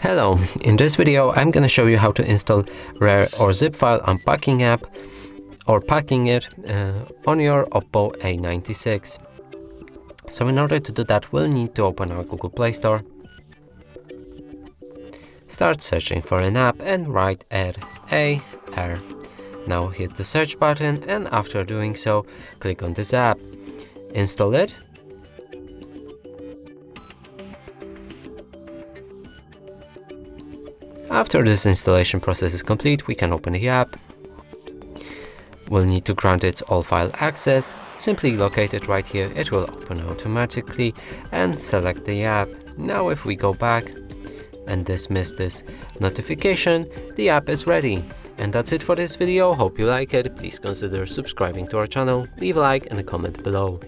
Hello, in this video I'm gonna show you how to install RAR or zip file unpacking app or packing it on your OPPO A96. So in order to do that, we'll need to open our Google Play Store, start searching for an app and write RAR. Now hit the search button, and after doing so, click on this app, install it. After this installation process is complete, we can open the app. We'll need to grant it all file access. Simply locate it right here, it will open automatically, and select the app. Now if we go back and dismiss this notification, the app is ready. And that's it for this video. Hope you like it. Please consider subscribing to our channel, leave a like and a comment below.